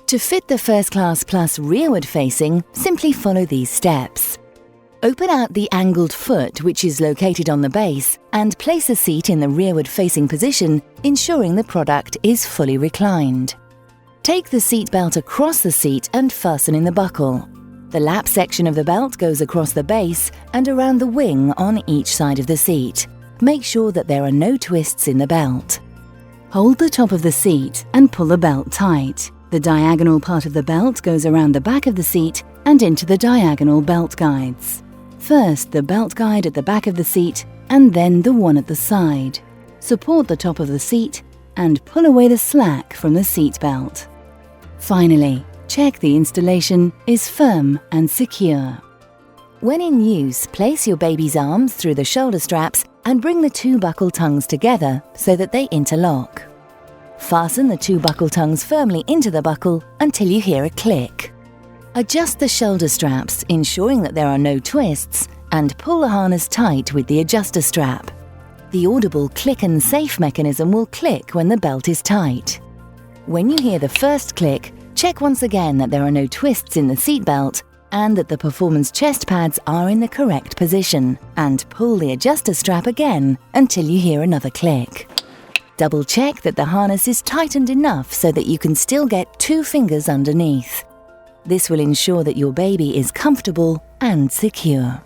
To fit the First Class Plus rearward facing, simply follow these steps. Open out the angled foot, which is located on the base, and place the seat in the rearward facing position, ensuring the product is fully reclined. Take the seat belt across the seat and fasten in the buckle. The lap section of the belt goes across the base and around the wing on each side of the seat. Make sure that there are no twists in the belt. Hold the top of the seat and pull the belt tight. The diagonal part of the belt goes around the back of the seat and into the diagonal belt guides. First, the belt guide at the back of the seat and then the one at the side. Support the top of the seat and pull away the slack from the seat belt. Finally, check the installation is firm and secure. When in use, place your baby's arms through the shoulder straps and bring the two buckle tongues together so that they interlock. Fasten the two buckle tongues firmly into the buckle until you hear a click. Adjust the shoulder straps, ensuring that there are no twists, and pull the harness tight with the adjuster strap. The audible click and safe mechanism will click when the belt is tight. When you hear the first click, check once again that there are no twists in the seat belt and that the performance chest pads are in the correct position, and pull the adjuster strap again until you hear another click. Double check that the harness is tightened enough so that you can still get 2 fingers underneath. This will ensure that your baby is comfortable and secure.